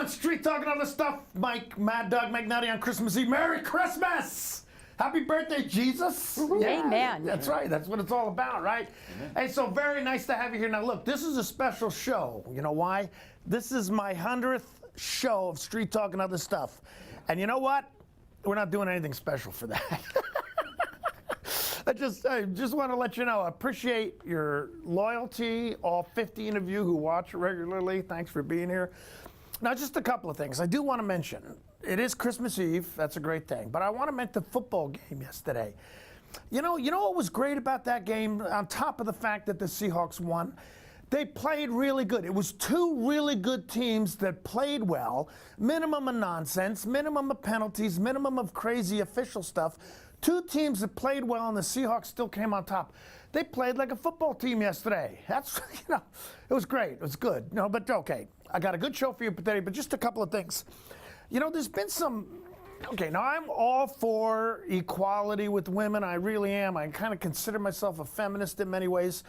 on Street Talk and Other Stuff. Mike, Maddog Magnotti on Christmas Eve. Merry Christmas! Happy birthday, Jesus. Yeah, amen. That's right. That's what it's all about, right? Amen. Hey, so very nice to have you here. Now, look, this is a special show. You know why? This is my 100th show of Street Talk and Other Stuff. And you know what? We're not doing anything special for that. I just want to let you know, I appreciate your loyalty, all 15 of you who watch regularly. Thanks for being here. Now, just a couple of things. I do want to mention, it is Christmas Eve. That's a great thing. But I want to mention the football game yesterday. You know what was great about that game, on top of the fact that the Seahawks won? They played really good. It was two really good teams that played well, minimum of nonsense, minimum of penalties, minimum of crazy official stuff. Two teams that played well, and the Seahawks still came on top. They played like a football team yesterday. That's, it was great. It was good. No, but okay. I got a good show for you today, but just a couple of things. There's been some, now I'm all for equality with women. I really am. I kind of consider myself a feminist in many ways.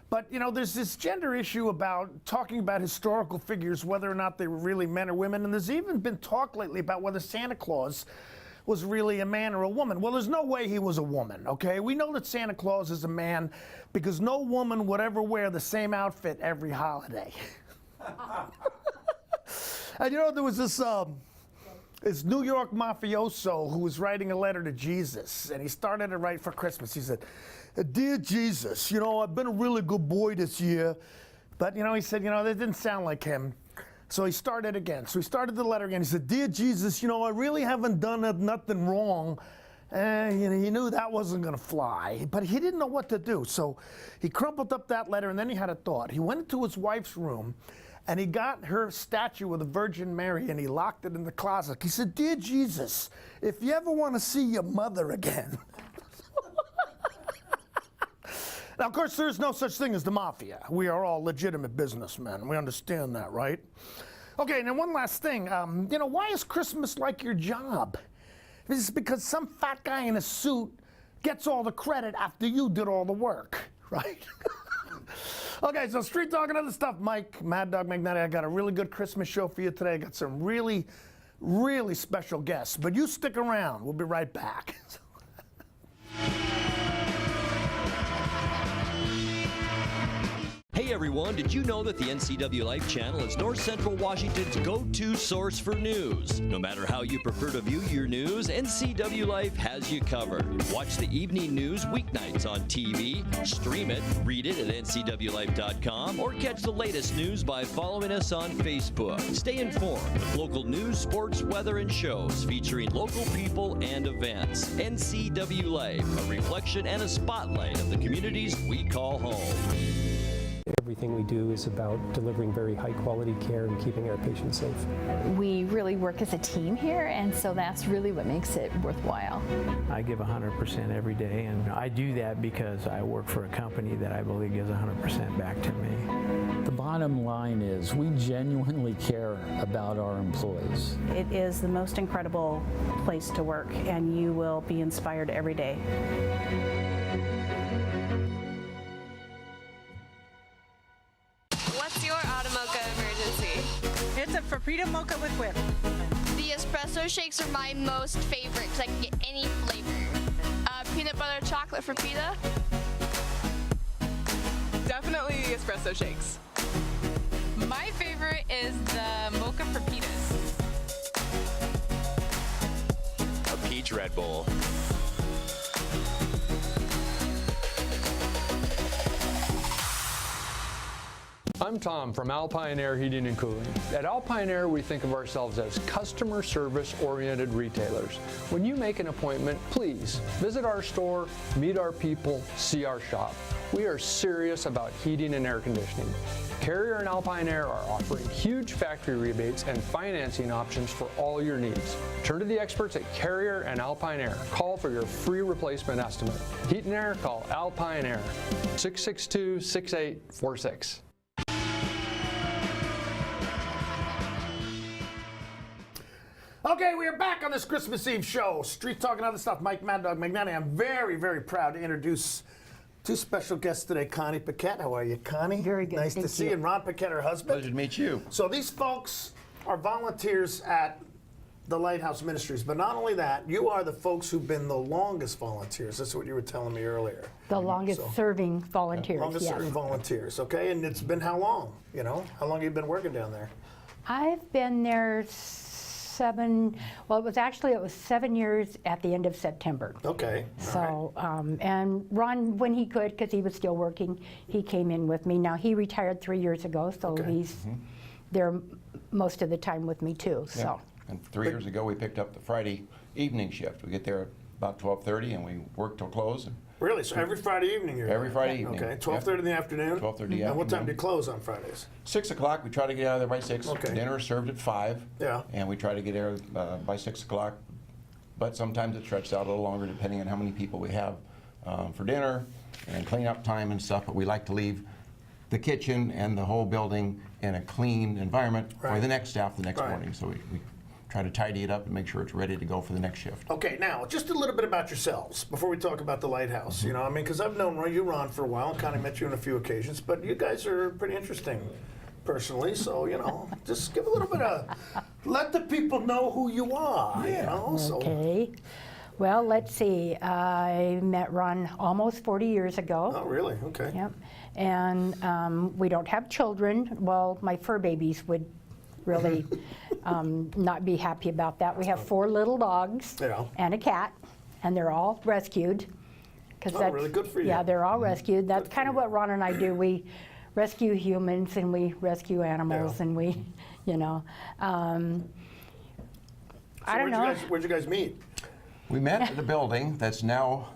But, there's this gender issue about talking about historical figures, whether or not they were really men or women. And there's even been talk lately about whether Santa Claus was really a man or a woman. Well, there's no way he was a woman, okay? We know that Santa Claus is a man because no woman would ever wear the same outfit every holiday. And there was this New York mafioso who was writing a letter to Jesus, and he started to write for Christmas. He said, "Dear Jesus, I've been a really good boy this year." But, he said, that didn't sound like him. So he started again. So he started the letter again. He said, "Dear Jesus, I really haven't done nothing wrong." And he knew that wasn't going to fly, but he didn't know what to do. So he crumpled up that letter, and then he had a thought. He went into his wife's room, and he got her statue of the Virgin Mary, and he locked it in the closet. He said, "Dear Jesus, if you ever want to see your mother again." Now, of course, there's no such thing as the mafia. We are all legitimate businessmen. We understand that, right? Okay, and then one last thing. Why is Christmas like your job? It's because some fat guy in a suit gets all the credit after you did all the work, right? Okay, so Street Talk and Other Stuff. Mike, Maddog Magnotti, I got a really good Christmas show for you today. I got some really, really special guests. But you stick around. We'll be right back. Hey everyone, did you know that the NCWLIFE Channel is North Central Washington's go-to source for news? No matter how you prefer to view your news, NCWLIFE has you covered. Watch the evening news weeknights on TV, stream it, read it at ncwlife.com, or catch the latest news by following us on Facebook. Stay informed with local news, sports, weather, and shows featuring local people and events. NCWLIFE, a reflection and a spotlight of the communities we call home. Everything we do is about delivering very high-quality care and keeping our patients safe. We really work as a team here, and so that's really what makes it worthwhile. I give 100% every day, and I do that because I work for a company that I believe gives 100% back to me. The bottom line is we genuinely care about our employees. It is the most incredible place to work, and you will be inspired every day. It's a Frappuccino mocha with whip. The espresso shakes are my most favorite because I can get any flavor. Peanut butter chocolate for pita. Definitely the espresso shakes. My favorite is the mocha for pitas. A peach Red Bull. I'm Tom from Alpine Air Heating and Cooling. At Alpine Air, we think of ourselves as customer service-oriented retailers. When you make an appointment, please visit our store, meet our people, see our shop. We are serious about heating and air conditioning. Carrier and Alpine Air are offering huge factory rebates and financing options for all your needs. Turn to the experts at Carrier and Alpine Air. Call for your free replacement estimate. Heat and air, call Alpine Air, 662-6846. Okay, we are back on this Christmas Eve show. Street Talk and Other Stuff. Mike, Maddog Magnotti. I'm very, very proud to introduce two special guests today. Connie Paquette. How are you, Connie? Very good. Nice to see you. And Ron Paquette, her husband. Pleasure to meet you. So these folks are volunteers at the Lighthouse Ministries, but not only that, you are the folks who've been the longest volunteers. That's what you were telling me earlier. The longest serving volunteers, Longest serving volunteers, okay? And it's been how long, you know? How long have you been working down there? I've been there it was 7 years at the end of September. Okay. So, and Ron, when he could, because he was still working, he came in with me. Now, he retired 3 years ago, so he's there most of the time with me too, so. And 3 years ago, we picked up the Friday evening shift. We get there about 12:30 and we work till close. Really? So every Friday evening you're Every there? Friday evening. Okay, 12:30 in the afternoon? 12:30 in the And what time afternoon. do you close on Fridays? 6 o'clock, we try to get out of there by 6. Okay. Dinner is served at 5. Yeah. And we try to get there by 6 o'clock. But sometimes it stretches out a little longer depending on how many people we have for dinner and clean up time and stuff. But we like to leave the kitchen and the whole building in a clean environment for the next staff the next morning. So we try to tidy it up and make sure it's ready to go for the next shift. Okay, now, just a little bit about yourselves before we talk about the Lighthouse. You know, I mean, because I've known you, Ron, for a while and kind of met you on a few occasions, but you guys are pretty interesting personally, so, you know, just give a little bit of, let the people know who you are, you know? So. Okay. Well, let's see. I met Ron almost 40 years ago. Oh, really? Okay. Yep. And we don't have children. Well, my fur babies would really not be happy about that. We have 4 little dogs and a cat, and they're all rescued. Oh, really good for you. Yeah, they're all rescued. That's kind of what Ron and I do. We rescue humans and we rescue animals, and we, you know. I don't know. Where'd you guys meet? We met at a building that's now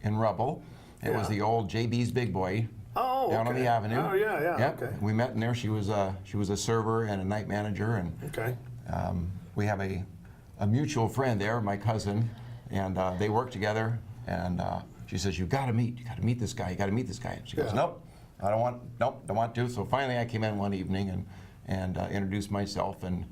in rubble. It was the old JB's Big Boy down on the avenue. Oh, yeah, Yep. okay. We met in there. She was a server and a night manager, and we have a mutual friend there, my cousin, and they work together. And she says, "You got to meet this guy. You got to meet this guy." And she goes, "Nope, I don't want to." So finally, I came in one evening and introduced myself, and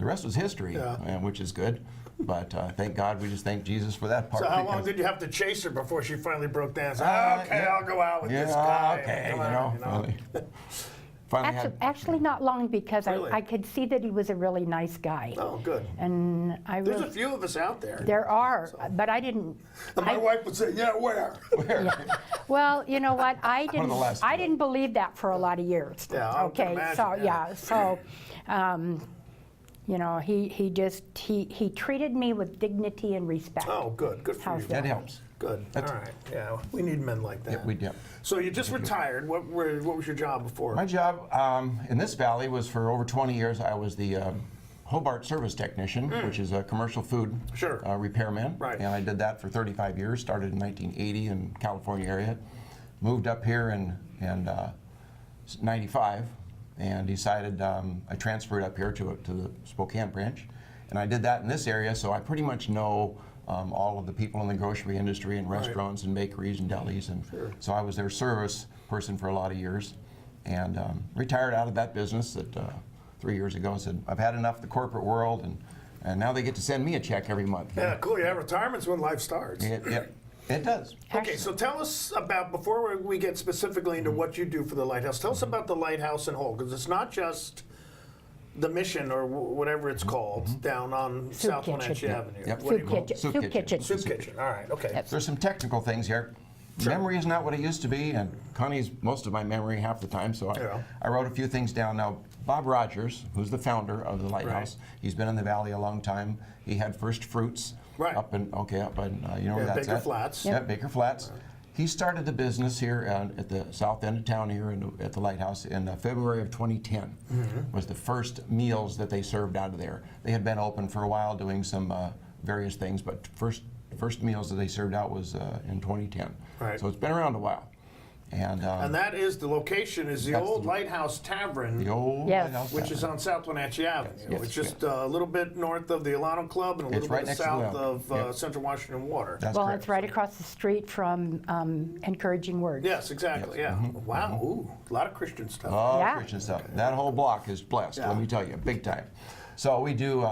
the rest was history, which is good. But thank God, we just thank Jesus for that part. So how long did you have to chase her before she finally broke down? So, I'll go out with this guy. Okay, you know. Finally Actually, not long, because I could see that he was a really nice guy. Oh, good. And there's a few of us out there. There are, but I didn't. And my wife would say, "Yeah, where?" Yeah. Well, you know what? I didn't believe that for a lot of years. Yeah, I can okay. imagine, So you know, he treated me with dignity and respect. Oh, good for you. That helps. Good. All right. Yeah, we need men like that. Yeah, we do. So you just retired. What was your job before? My job in this valley was for over 20 years. I was the Hobart service technician, which is a commercial food repairman. Right. And I did that for 35 years. Started in 1980 in California area. Moved up here in 95 and decided I transferred up here to the Spokane branch. And I did that in this area, so I pretty much know all of the people in the grocery industry and restaurants and bakeries and delis. And so I was their service person for a lot of years, and retired out of that business 3 years ago. Said, I've had enough of the corporate world, and now they get to send me a check every month. Yeah, cool. Yeah, retirement's when life starts. It does. Okay, so tell us about, before we get specifically into what you do for the Lighthouse, tell us about the Lighthouse in whole, because it's not just the mission or whatever it's called down on South Wenatchee Avenue. Yep. What do you call it? Soup kitchen. Soup kitchen. All right. Okay. There's some technical things here. Memory is not what it used to be, and Connie's most of my memory half the time, so I wrote a few things down. Now, Bob Rogers, who's the founder of the Lighthouse, he's been in the valley a long time. He had First Fruits up in, you know where that's Baker at? Flats. Yeah, Baker Flats. He started the business here at the south end of town here at the Lighthouse in February of 2010. Was the first meals that they served out of there. They had been open for a while doing some various things, but first meals that they served out was in 2010. Right. So it's been around a while. And that is, the location is the old Lighthouse Tavern. The old Lighthouse Which is on South Wenatchee Avenue. It's just a little bit north of the Alano Club and a little bit south of Central Washington Water. That's well, correct. it's right across the street from Encouraging Words. Yes, exactly. Yeah. Wow. Ooh, a lot of Christian stuff. Christian stuff. That whole block is blessed. Let me tell you, big time. So we do.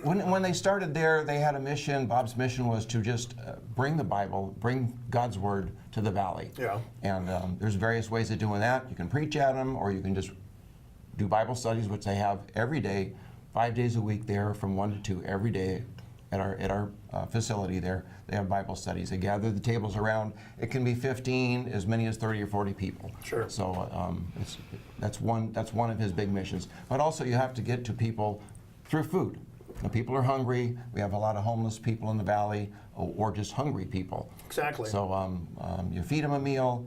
When they started there, they had a mission. Bob's mission was to just bring the Bible, bring God's Word to the valley. Yeah. And there's various ways of doing that. You can preach at them, or you can just do Bible studies, which they have every day, 5 days a week there from 1 to 2 every day at our facility there. They have Bible studies. They gather the tables around. It can be 15, as many as 30 or 40 people. Sure. So that's one of his big missions. But also you have to get to people through food. Now, people are hungry. We have a lot of homeless people in the valley, or just hungry people. Exactly. So you feed them a meal,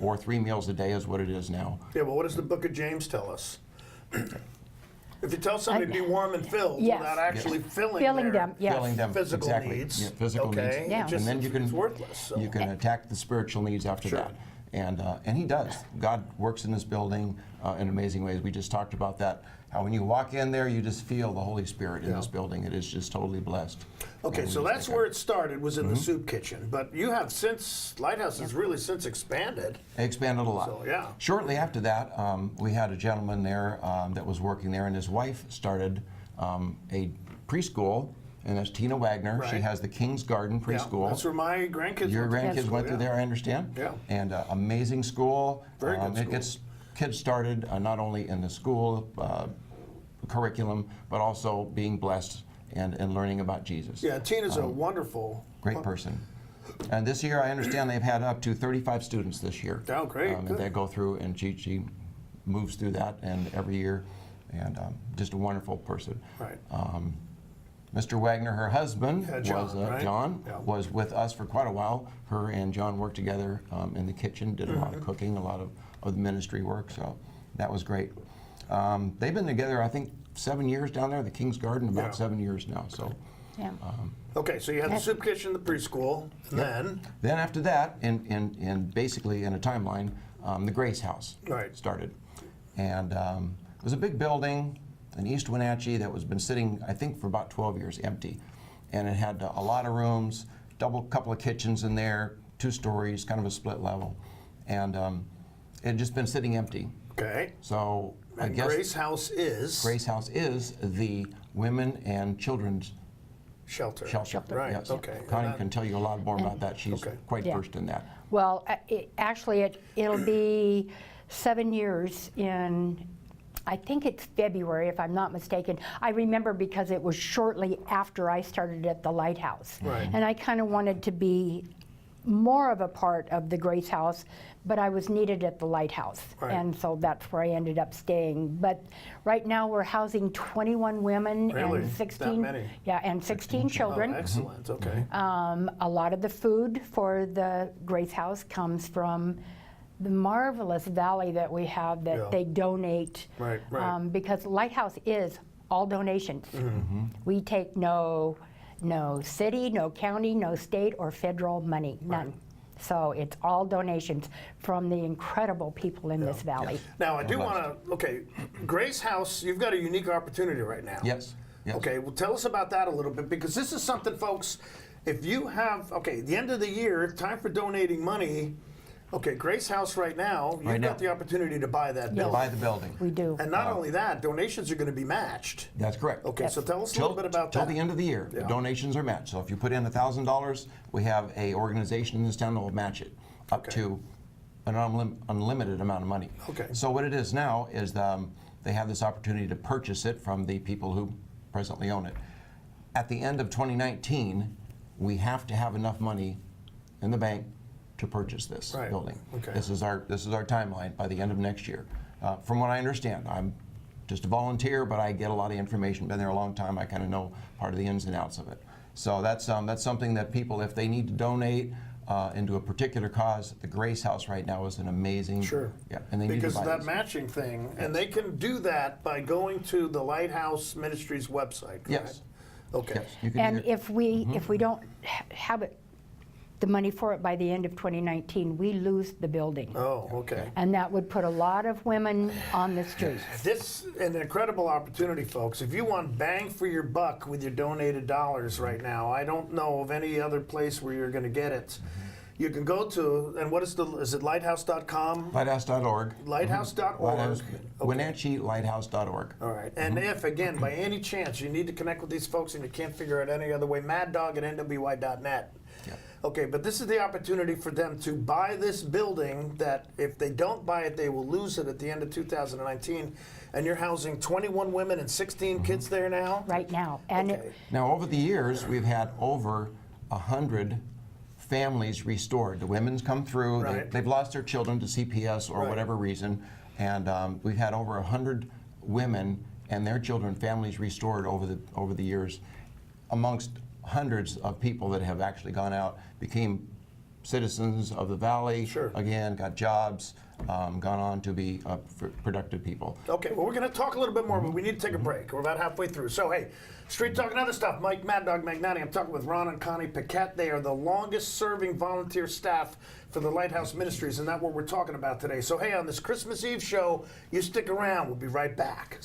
or 3 meals a day is what it is now. Yeah, well, what does the book of James tell us? If you tell somebody to be warm and filled without actually filling them, filling them physical exactly. needs, Yeah, physical needs. Yeah. Just, and then you can it's worthless. So. you can attack the spiritual needs after that. And he does. God works in this building in amazing ways. We just talked about that. How when you walk in there, you just feel the Holy Spirit in this building. It is just totally blessed. Okay, so that's where it started, was in the soup kitchen. But you have since, Lighthouse has really since expanded. Expanded a lot. So, yeah. Shortly after that, we had a gentleman there that was working there, and his wife started a preschool, and that's Tina Wagner. Right. She has the King's Garden preschool. Yeah, that's where my grandkids Your went to grandkids school, went through there, I understand. Yeah. And amazing school. Very good It school. gets kids started not only in the school curriculum, but also being blessed and learning about Jesus. Yeah, Tina's a wonderful... Great person. And this year, I understand they've had up to 35 students this year. Oh, great. And they go through, and she moves through that and every year, and just a wonderful person. Right. Mr. Wagner, her husband, John, was with us for quite a while. Her and John worked together in the kitchen, did a lot of cooking, a lot of the ministry work, so that was great. They've been together, I think, 7 years down there, the King's Garden, about 7 years now. So. Yeah. Okay, so you had the soup kitchen, the preschool, and then after that, in basically in a timeline, the Grace House started, and it was a big building in East Wenatchee that was been sitting, I think, for about 12 years empty, and it had a lot of rooms, couple of kitchens in there, 2 stories, kind of a split level, and it had just been sitting empty. Okay. So I guess Grace House is the women and children's shelter. Right. Yes. Okay. Connie can tell you a lot more about that. She's quite versed in that. Well, it'll be 7 years in, I think it's February, if I'm not mistaken. I remember because it was shortly after I started at the Lighthouse. Right. And I kind of wanted to be more of a part of the Grace House, but I was needed at the Lighthouse. Right. And so that's where I ended up staying. But right now we're housing 21 women and 16 that many? Yeah, and 16 children. Oh, excellent. Okay. A lot of the food for the Grace House comes from the marvelous valley that we have that they donate. Right. Because Lighthouse is all donations. We take no city, no county, no state or federal money, none. So it's all donations from the incredible people in this valley. Now I do want to, Grace House, you've got a unique opportunity right now. Yes. Okay, well tell us about that a little bit, because this is something, folks, if you have, the end of the year, time for donating money. Okay, Grace House right now, you've got the opportunity to buy that building. Buy the building. We do. And not only that, donations are going to be matched. That's correct. Okay, so tell us a little bit about that. Till the end of the year, the donations are matched. So if you put in $1,000, we have an organization in this town that will match it up to an unlimited amount of money. Okay. So what it is now is they have this opportunity to purchase it from the people who presently own it. At the end of 2019, we have to have enough money in the bank to purchase this building. Okay. This is our timeline by the end of next year. From what I understand, I'm just a volunteer, but I get a lot of information. Been there a long time. I kind of know part of the ins and outs of it. So that's something that people, if they need to donate into a particular cause, the Grace House right now is an amazing. Sure. Yeah, and they because need to of buy that this. matching thing, and they can do that by going to the Lighthouse Ministries website. Correct? Yes. Okay. Yes, you can And if we don't have it, the money for it by the end of 2019, we lose the building. Oh, okay. And that would put a lot of women on the street. This is an incredible opportunity, folks. If you want bang for your buck with your donated dollars right now, I don't know of any other place where you're going to get it. You can go to, and what is it lighthouse.com? Lighthouse.org. Lighthouse.org. WenatcheeLighthouse.org. All right. And if, again, by any chance you need to connect with these folks and you can't figure out any other way, Maddog at NWY.net. Yeah. Okay, but this is the opportunity for them to buy this building that if they don't buy it, they will lose it at the end of 2019. And you're housing 21 women and 16 kids there now? Right now. And now, over the years, we've had over 100 families restored. The women's come through, they've lost their children to CPS or whatever reason, and we've had over 100 women and their children, families restored over the years, amongst hundreds of people that have actually gone out, became citizens of the Valley, again, got jobs, gone on to be productive people. Okay, well, we're going to talk a little bit more, but we need to take a break. We're about halfway through. So, hey, Street Talk and other stuff. Mike Maddog Magnotti. I'm talking with Ron and Connie Paquette. They are the longest-serving volunteer staff for the Lighthouse Ministries, and that's what we're talking about today. So, hey, on this Christmas Eve show, you stick around. We'll be right back.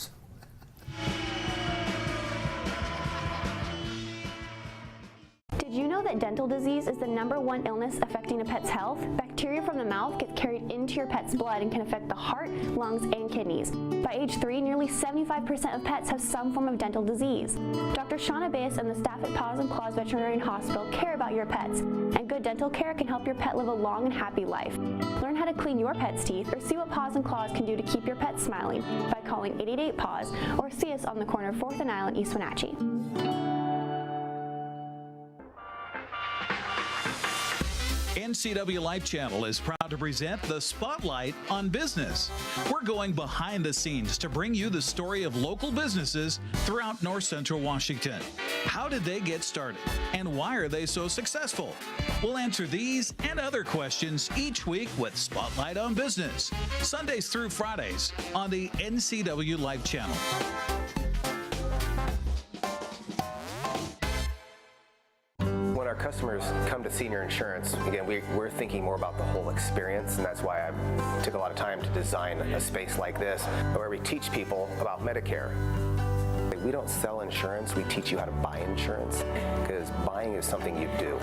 Did you know that dental disease is the #1 illness affecting a pet's health? Bacteria from the mouth gets carried into your pet's blood and can affect the heart, lungs, and kidneys. By age 3, nearly 75% of pets have some form of dental disease. Dr. Shauna Bass and the staff at Paws and Claws Veterinary Hospital care about your pets, and good dental care can help your pet live a long and happy life. Learn how to clean your pet's teeth or see what Paws and Claws can do to keep your pet smiling by calling 888-PAWS or see us on the corner of 4th and Island, East Wenatchee. NCWLIFE Channel is proud to present the Spotlight on Business. We're going behind the scenes to bring you the story of local businesses throughout North Central Washington. How did they get started, and why are they so successful? We'll answer these and other questions each week with Spotlight on Business, Sundays through Fridays on the NCWLIFE Channel. When our customers come to senior insurance, again, we're thinking more about the whole experience, and that's why I took a lot of time to design a space like this where we teach people about Medicare. We don't sell insurance, we teach you how to buy insurance, because buying is something you do,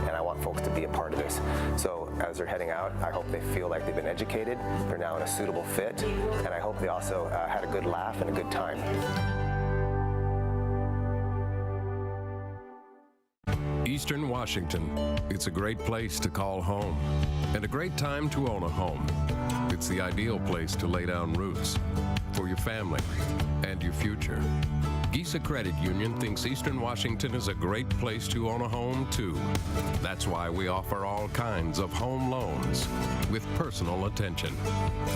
and I want folks to be a part of this. So as they're heading out, I hope they feel like they've been educated, they're now in a suitable fit, and I hope they also had a good laugh and a good time. Eastern Washington, it's a great place to call home and a great time to own a home. It's the ideal place to lay down roots for your family and your future. Gisa Credit Union thinks Eastern Washington is a great place to own a home too. That's why we offer all kinds of home loans with personal attention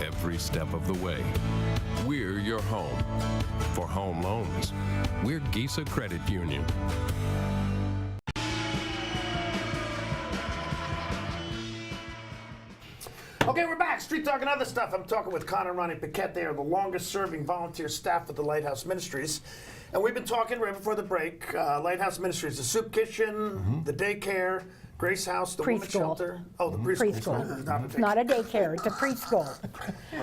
every step of the way. We're your home. For home loans, we're Gisa Credit Union. Okay, we're back. Street Talk and other stuff. I'm talking with Connie and Ron Paquette. They are the longest-serving volunteer staff at the Lighthouse Ministries. And we've been talking right before the break. Lighthouse Ministries, the soup kitchen, the daycare, Grace House, the women's shelter. Oh, the preschool. Not a daycare, it's a preschool.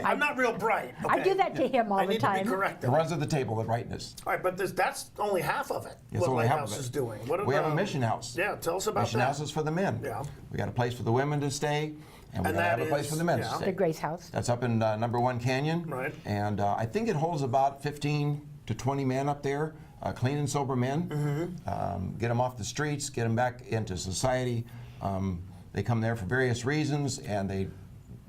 I'm not real bright. Okay? I do that to him all the time. I need to be corrected. It runs at the table, the brightness. All right, but that's only half of it, It's what only half Lighthouse of it. is doing. We have a mission house. Yeah, tell us about mission that. house is for the men. Yeah. We got a place for the women to stay, and we have a place for the men to stay. The Grace House. That's up in #1 Canyon. Right. And I think it holds about 15 to 20 men up there, clean and sober men. Get them off the streets, get them back into society. They come there for various reasons, and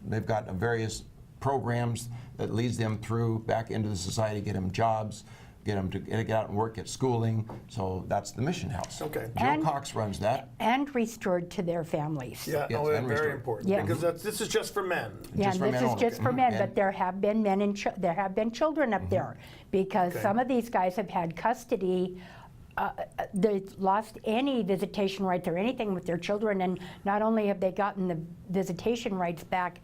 they've got various programs that leads them through back into the society, get them jobs, get them to get out and work, get schooling. So that's the mission house. Okay. Joe Cox runs that. And restored to their families. Yeah, Yes, very restored. important. Yeah. Because this is just for men. Yeah, Just for and this men is only. just for men, And- but there have been men and there have been children up there, because some of these guys have had custody. They've lost any visitation rights or anything with their children, and not only have they gotten the visitation rights back,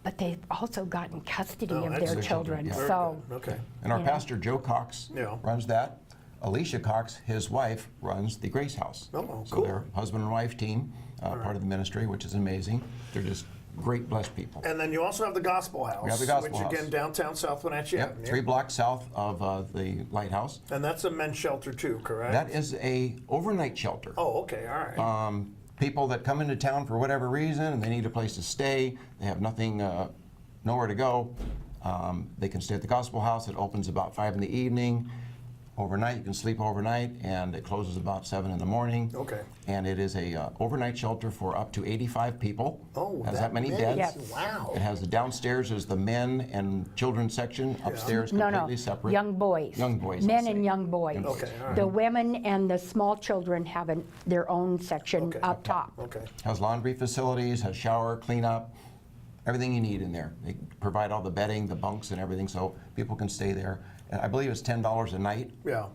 but they've also gotten custody of their children. yeah. So, Okay. And our pastor, Joe Cox, Yeah. runs that. Alicia Cox, his wife, runs the Grace House. Oh, So cool. they're a husband and wife team, part of the ministry, which is amazing. They're just great, blessed people. And then you also have the Gospel House. We have the Gospel which House. again, downtown South Wenatchee Yep, Avenue. 3 blocks south of the Lighthouse. And that's a men's shelter too, correct? That is a overnight shelter. Oh, okay, all right. People that come into town for whatever reason and they need a place to stay, they have nothing, nowhere to go, they can stay at the Gospel House. It opens about 5 in the evening. overnight. You can sleep overnight, and it closes about 7 in the morning. Okay. And it is a overnight shelter for up to 85 people. Oh, has that many beds. Yes. Wow. It has the downstairs is the men and children's section. Upstairs completely separate. Young boys. Young boys. Men and young boys. Okay, all right. The women and the small children have their own section up top. Okay. Has laundry facilities, has shower, cleanup, everything you need in there. They provide all the bedding, the bunks, and everything, so people can stay there. And I believe it's $10 a night,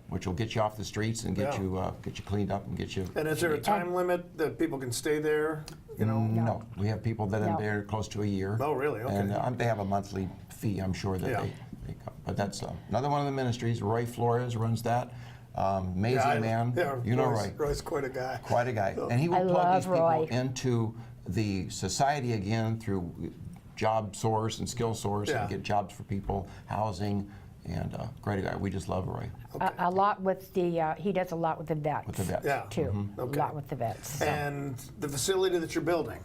which will get you off the streets and get you cleaned up and get you. And is there a time limit that people can stay there? You know? No. We have people that have been there close to a year. Oh, really? Okay. And they have a monthly fee, I'm sure that they come. But that's another one of the ministries. Roy Flores runs that. Amazing man. Yeah, you know Roy. Roy's quite a guy. Quite a guy. And he will plug these people into the society again through job source and skill source and get jobs for people, housing, and great guy. We just love Roy. A lot with the, he does a lot with the vets. With the vets. Too. A lot with the vets. So. And the facility that you're building,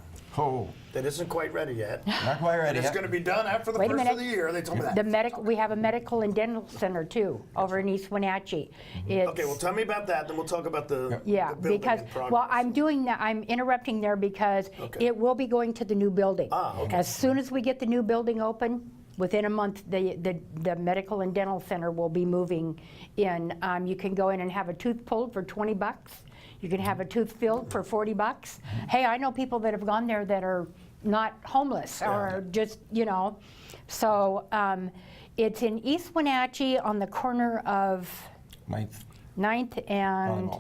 that isn't quite ready yet. Not quite ready It's yet. going to be done after the first of the year. They told me that. We have a medical and dental center too over in East Wenatchee. Okay, well tell me about that, then we'll talk about the building because in progress. well, I'm doing that. I'm interrupting there because it will be going to the new building. As soon as we get the new building open, within a month, the medical and dental center will be moving in. You can go in and have a tooth pulled for $20. You can have a tooth filled for $40. Hey, I know people that have gone there that are not homeless or just, you know. So it's in East Wenatchee on the corner of 9th and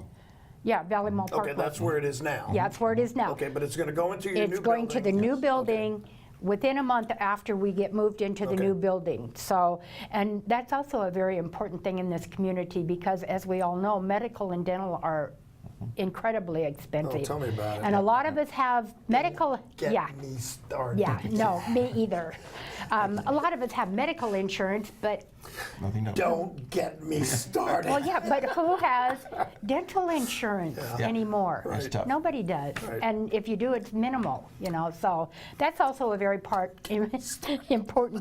Valley Mall Parkway. Okay, that's where it is now. Yeah, that's where it is now. Okay, but it's going to go into your new building. It's going to the new building within a month after we get moved into the new building. So, and that's also a very important thing in this community because as we all know, medical and dental are incredibly expensive. Oh, tell me about it. And a lot of us have medical, Get me started. Yeah, no, me either. A lot of us have medical insurance, but don't get me started. well, yeah, but who has dental insurance anymore? That's tough. Nobody does. And if you do, it's minimal, you know. So that's also a very important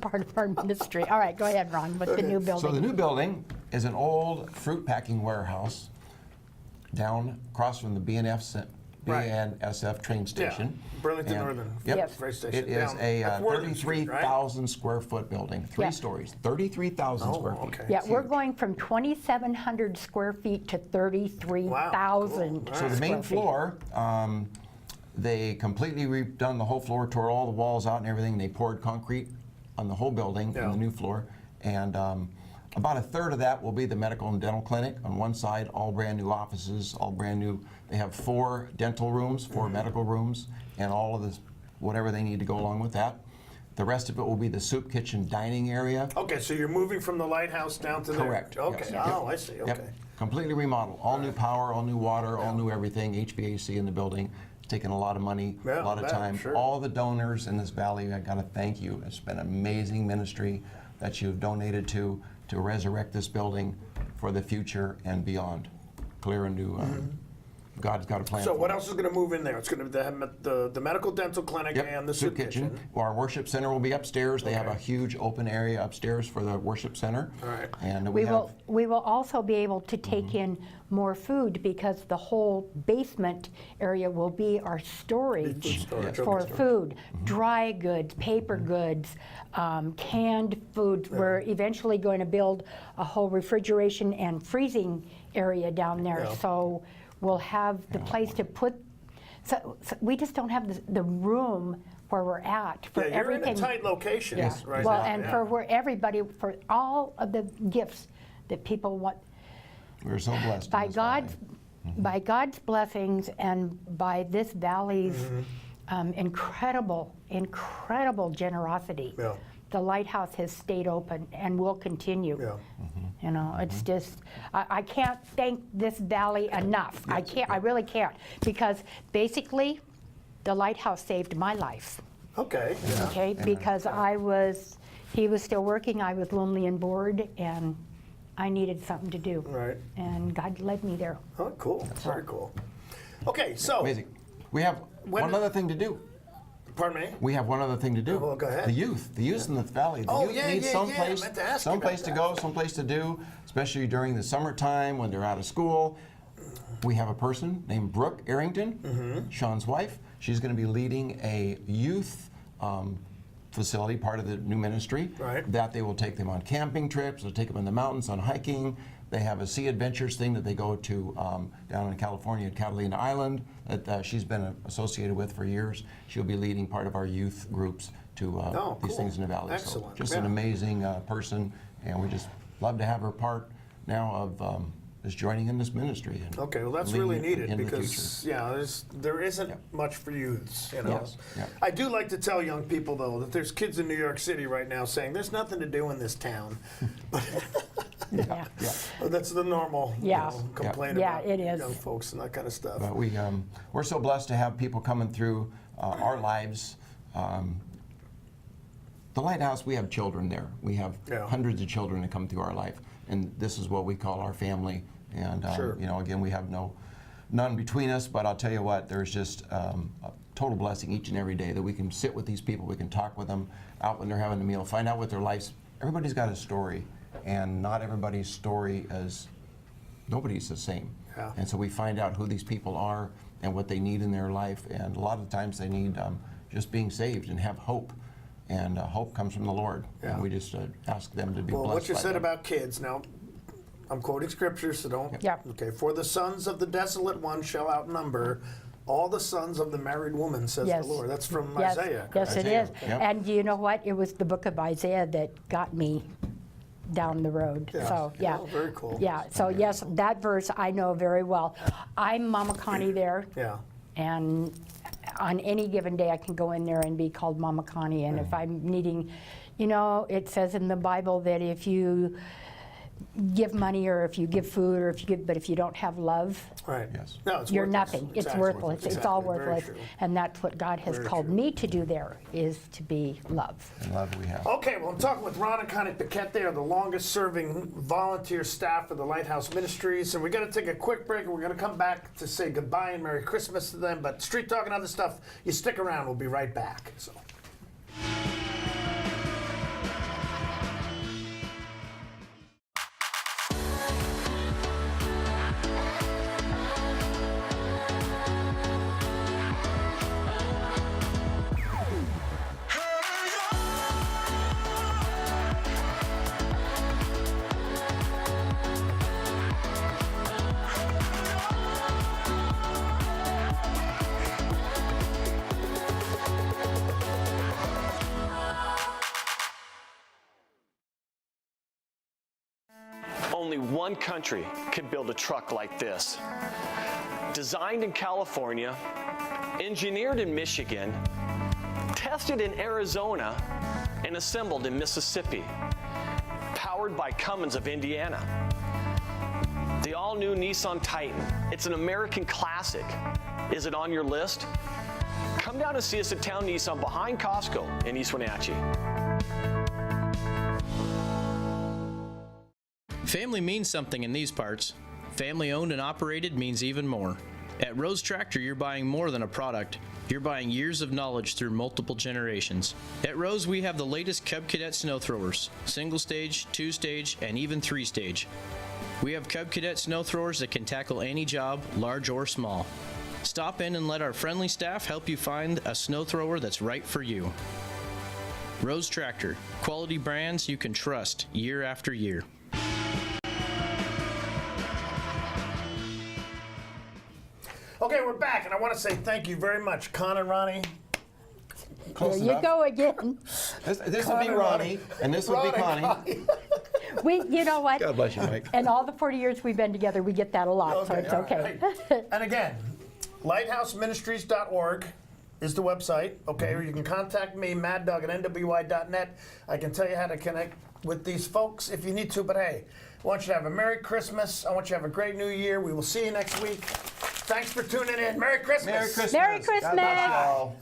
part of our ministry. All right, go ahead, Ron, with the new building. So the new building is an old fruit packing warehouse down across from the BNSF train station. Burlington Northern Freight Station. It is a 33,000 square foot building, 3 stories, 33,000 square feet. Okay. Yeah, we're going from 2,700 square feet to 33,000 So the main floor, they completely redone the whole floor, tore all the walls out and everything. They poured concrete on the whole building in the new floor. And about a third of that will be the medical and dental clinic on one side, all brand new offices, all brand new. They have 4 dental rooms, 4 medical rooms, and all of this, whatever they need to go along with that. The rest of it will be the soup kitchen dining area. Okay, so you're moving from the Lighthouse down to there. Correct. Okay, Yes. oh, I see, okay. Completely remodeled, all new power, all new water, all new everything, HVAC in the building. It's taken a lot of money, a lot of time. All the donors in this valley, I gotta thank you. It's been an amazing ministry that you've donated to resurrect this building for the future and beyond. Clear and new, God's got a plan. So what else is going to move in there? It's going to be the medical dental clinic and the soup kitchen. Our worship center will be upstairs. They have a huge open area upstairs for the worship center. All right. And we will also be able to take in more food because the whole basement area will be our storage for food, dry goods, paper goods, canned foods. We're eventually going to build a whole refrigeration and freezing area down there. So we'll have the place to put, so we just don't have the room where we're at for everything. You're in a tight location right well, now. and for where everybody, for all of the gifts that people want. We're so blessed. By God's blessings and by this valley's incredible generosity, the Lighthouse has stayed open and will continue. You know, it's just, I can't thank this valley enough. I really can't, because basically the Lighthouse saved my life. Okay. Okay, because he was still working, I was lonely and bored, and I needed something to do. Right. And God led me there. Oh, cool. That's very cool. Okay, so. Amazing. We have one other thing to do. Pardon me? We have one other thing to do. Well, go ahead. The youth in the valley. The youth need someplace, someplace to go, someplace to do, especially during the summertime when they're out of school. We have a person named Brooke Arrington, Sean's wife. She's going to be leading a youth facility, part of the new ministry, that they will take them on camping trips, they'll take them in the mountains on hiking. They have a Sea Adventures thing that they go to down in California at Catalina Island that she's been associated with for years. She'll be leading part of our youth groups to these things in the valley. Excellent. So just an amazing person, and we just love to have her part now of just joining in this ministry. And okay, well that's really needed because there isn't much for youths. You know, I do like to tell young people though that there's kids in New York City right now saying there's nothing to do in this town. That's the normal complaint about young folks and that kind of stuff. But we're so blessed to have people coming through our lives. The Lighthouse, we have children there. We have hundreds of children that come through our life, and this is what we call our family. And you know, again, we have none between us. But I'll tell you what, there's just a total blessing each and every day that we can sit with these people, we can talk with them out when they're having a meal, find out what their lives. Everybody's got a story, and not everybody's story is. Nobody's the same. And so we find out who these people are and what they need in their life. And a lot of times they need just being saved and have hope. And hope comes from the Lord. And we just ask them to be blessed. Well, what you by said them. about kids, now, I'm quoting scripture, so don't. Okay, for the sons of the desolate one shall outnumber all the sons of the married woman, says the Lord. That's from Isaiah. Yes, it is. And you know what? It was the book of Isaiah that got me down the road. So, Oh, very cool. So, yes, that verse I know very well. I'm Mama Connie there. And on any given day, I can go in there and be called Mama Connie. And if I'm needing, you know, it says in the Bible that if you give money or if you give food or if you give, but if you don't have love, no, it's you're worthless. nothing. It's worthless. It's all worthless. Very true. And that's what God has called me to do there, is to be love. And love we have. Okay, well, I'm talking with Ron and Connie Paquette. They are the longest serving volunteer staff of the Lighthouse Ministries. And we're going to take a quick break and we're going to come back to say goodbye and Merry Christmas to them. But Street Talk and other stuff, you stick around. We'll be right back. So. Only one country could build a truck like this. Designed in California, engineered in Michigan, tested in Arizona, and assembled in Mississippi. Powered by Cummins of Indiana. The all-new Nissan Titan. It's an American classic. Is it on your list? Come down and see us at Town Nissan behind Costco in East Wenatchee. Family means something in these parts. Family owned and operated means even more. At Rose Tractor, you're buying more than a product. You're buying years of knowledge through multiple generations. At Rose, we have the latest Cub Cadet snow throwers, single stage, 2-stage, and even 3-stage. We have Cub Cadet snow throwers that can tackle any job, large or small. Stop in and let our friendly staff help you find a snow thrower that's right for you. Rose Tractor, quality brands you can trust year after year. Okay, we're back, and I want to say thank you very much, Con and Ronnie. There you go again. This would be Ronnie, and this would be Connie. You know what? God bless you, Mike. And all the 40 years we've been together, we get that a lot, so it's okay. And again, lighthouseministries.org is the website, okay? Or you can contact me, Maddog at NWI.net. I can tell you how to connect with these folks if you need to, but hey, I want you to have a Merry Christmas. I want you to have a great New Year. We will see you next week. Thanks for tuning in. Merry Christmas. Merry Christmas. Merry Christmas. God bless you all.